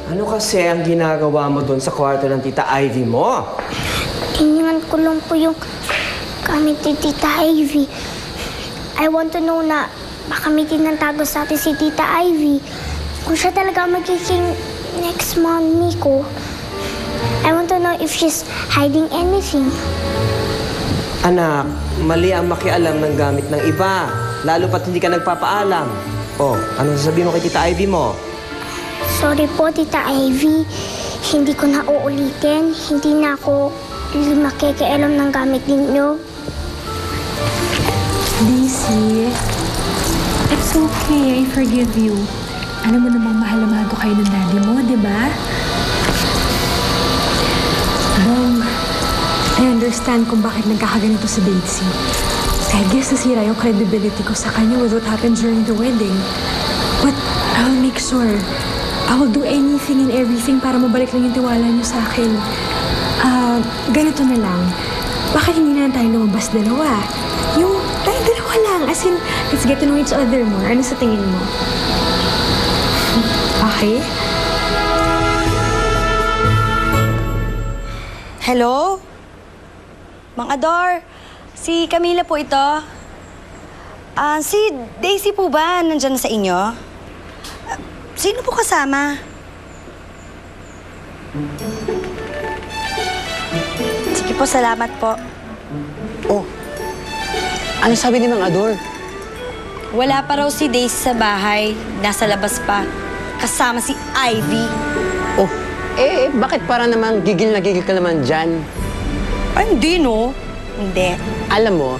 Ano kasi ang ginagawa mo doon sa kwarto ng Tita Ivy mo? Tingnan ko lang po yung gamit ni Tita Ivy. I want to know na baka may tinatago sa atin si Tita Ivy. Kung siya talaga magiging next mommy ko. I want to know if she's hiding anything. Anak, mali ang makialam ng gamit ng iba. Lalo pat hindi ka nagpapaalam. Oh, ano sasabihin mo kay Tita Ivy mo? Sorry po, Tita Ivy. Hindi ko na uulitin. Hindi na ako makikialam ng gamit ninyo. Daisy, it's okay. I forgive you. Alam mo namang mahal na mahal ko kayo ng daddy mo, di ba? Bong, I understand kung bakit nagkakaganito si Daisy. I guess nasira yung credibility ko sa kanya with what happened during the wedding. But I'll make sure. I will do anything and everything para mabalik lang yung tiwala niyo sa akin. Ganito na lang. Bakit hindi na lang tayo lumabas dalawa? Yung tayo dalawa lang. As in, let's get to know each other more. Ano sa tingin mo? Okay? Hello? Mang Ador, si Camila po ito. Si Daisy po ba nandyan sa inyo? Sino po kasama? Sige po, salamat po. Oh, ano sabi ni Mang Ador? Wala pa raw si Daisy sa bahay. Nasa labas pa. Kasama si Ivy. Oh, bakit para naman gigil na gigil ka naman dyan? Ay, hindi no. Hindi. Alam mo,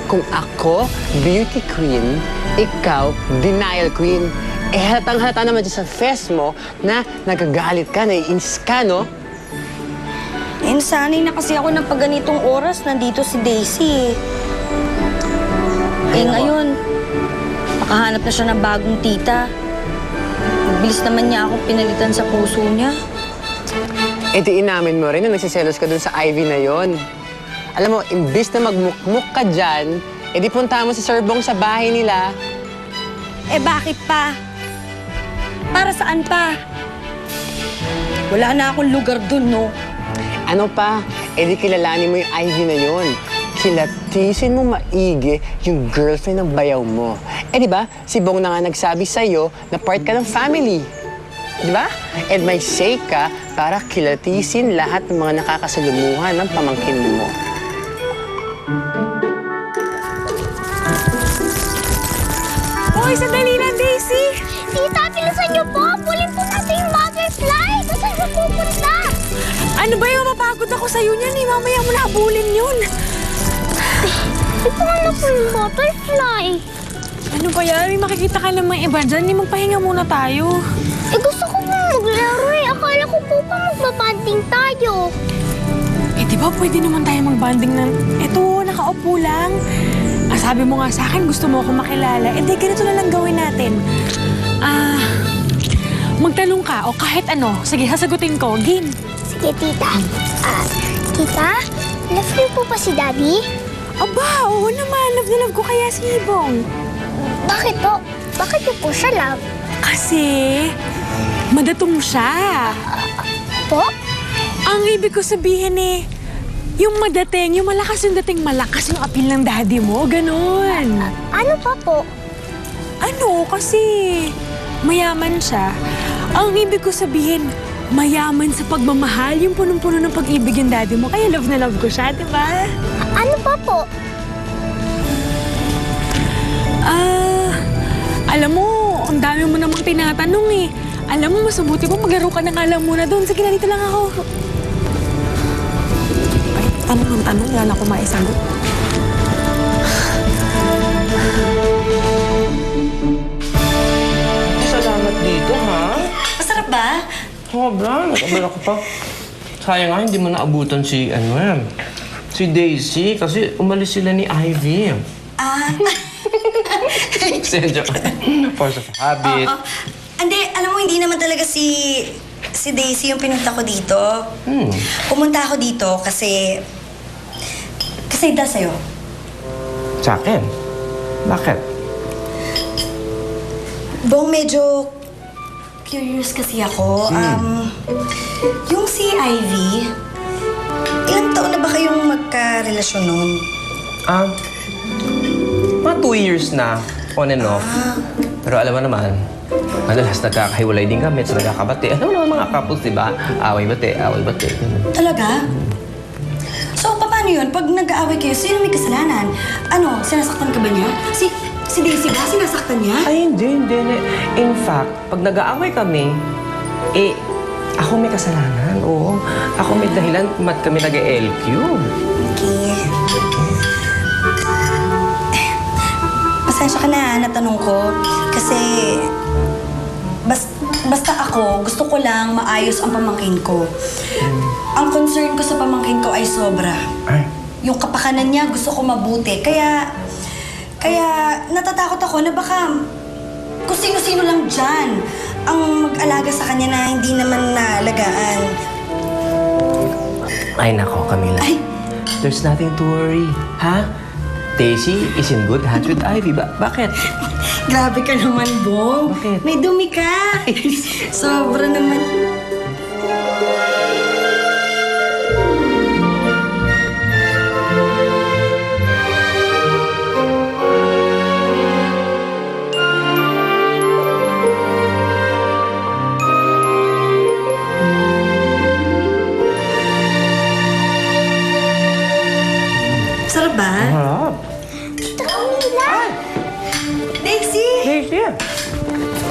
kung ako, beauty queen, ikaw, denial queen, halatang-halata naman dyan sa face mo na nagagalit ka, naiinis ka, no? Sanay na kasi ako ng pagganitong oras. Nandito si Daisy. Ngayon, makahanap na siya ng bagong tita. Bilis naman niya ako pinalitan sa puso niya. Di inamin mo rin na nagsiselos ka dun sa Ivy na yon. Alam mo, imbis na magmukmuk ka dyan, di punta mo si Sir Bong sa bahay nila. Bakit pa? Para saan pa? Wala na akong lugar dun, no? Ano pa? Di kilalanin mo yung Ivy na yon. Kilatisin mo maigi yung girlfriend ng bayaw mo. Di ba? Si Bong na nga nagsabi sa'yo na part ka ng family. Di ba? And may say ka para kilatisin lahat ng mga nakakasalumuhan ng pamangkin mo. Hoy, sandali lang, Daisy! Tita, bilisan niyo po! Pulin po natin yung butterfly! Saan siya pupunta? Ano ba yung mapagod ako sa'yo niyan eh? Mamaya mo na habulin yun. Paano po yung butterfly? Ano ba yan? May makikita ka namang iba dyan. Magpahinga muna tayo. Gusto ko po maglaro eh. Akala ko po pa magbabanding tayo. Di ba pwede naman tayo magbanding ng... Eto, nakaupo lang. Sabi mo nga sa akin, gusto mo ako makilala. Ganito na lang gawin natin. Magtanong ka o kahit ano. Sige, sasagutin ko. Game. Sige, tita. Tita, love niyo po pa si Daddy? Aba, oo naman. Love na love ko kaya si Ibong. Bakit po? Bakit niyo po siya love? Kasi, madatong siya. Po? Ang ibig ko sabihin yung madating, yung malakas yung dating, malakas yung appeal ng daddy mo, ganun. Ano pa po? Ano, kasi mayaman siya. Ang ibig ko sabihin, mayaman sa pagmamahal, yung punong-puno ng pag-ibig yung daddy mo. Kaya love na love ko siya, di ba? Ano pa po? Alam mo, ang dami mo namang tinatanong eh. Alam mo, mas mabuti mo maglaro ka na nga lang muna doon. Sige na, dito lang ako. Ay, tanong ng tanong, wala na ako maisagot. Salamat dito, ha? Masarap ba? Sobra, nag-abala ka pa. Sayang nga, hindi mo naabutan si Daisy kasi umalis sila ni Ivy. Sensya ka. Force of habit. Hindi, alam mo, hindi naman talaga si Daisy yung pinunta ko dito. Pumunta ako dito kasi dahil sa'yo. Sa akin? Bakit? Bong, medyo curious kasi ako. Yung si Ivy, ilang taon na ba kayong magkarelasyon nun? Mga 2 years na, on and off. Pero alam mo naman, madalas nagkakahiwalay din kami at nagkakabati. Alam mo naman mga couples, di ba? Away-bati, away-bati. Talaga? So, paano yun? Pag nag-aaway kayo, sino may kasalanan? Ano, sinasaktan ka ba niya? Si Daisy ba? Sinasaktan niya? Ay, hindi. In fact, pag nag-aaway kami, ako may kasalanan. Oo, ako may dahilan kung ba't kami nag-LQ. Okay. Pasensya ka na, natanong ko. Kasi, basta ako, gusto ko lang maayos ang pamangkin ko. Ang concern ko sa pamangkin ko ay sobra. Ay. Yung kapakanan niya, gusto ko mabuti. Kaya natatakot ako na baka kung sino-sino lang dyan ang mag-alaga sa kanya na hindi naman naalagaan. Ay, nako, Camila. Ay! There's nothing to worry, ha? Daisy is in good hands with Ivy. Bakit? Grabe ka naman, Bong. Bakit? May dumi ka. Sobra naman. Sarap ba? Harap. Tita Camila! Daisy! Daisy!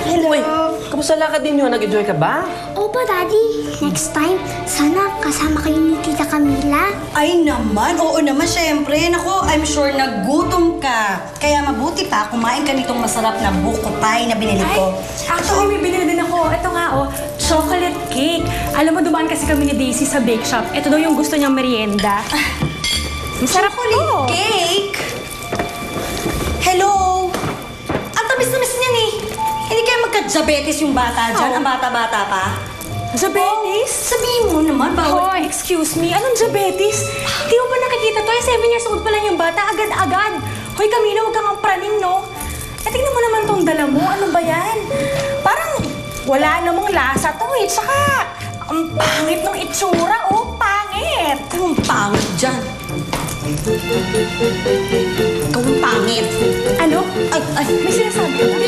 Hello. Uy, kamusta lakad din yun? Nag-enjoy ka ba? Opo, Daddy. Next time, sana kasama kayo ni Tita Camila. Ay naman, oo naman, syempre. Naku, I'm sure nagutom ka. Kaya mabuti pa, kumain ka nitong masarap na buko pie na binili ko. Actually, may binili din ako. Ito nga, chocolate cake. Alam mo, dumaan kasi kami ni Daisy sa bake shop. Ito daw yung gusto niyang merienda. Masarap Chocolate cake? Hello? Ang tamis-tamis niyan eh. Hindi kaya magka-diabetes yung bata dyan, ang bata-bata pa? Diabetes? Sabihin mo naman, bawal. Hoy, excuse me. Anong diabetes? Di mo ba nakikita to? 7 years old pa lang yung bata. Agad-agad. Hoy, Camila, huwag kang praning, no? Tingnan mo naman tong dala mo. Ano ba yan? Parang wala namang lasa to eh. Tsaka, ang pangit ng itsura. Oh, pangit. Anong pangit dyan? Ikaw ang pangit. Ano? Ay, May sinasabi ka ba?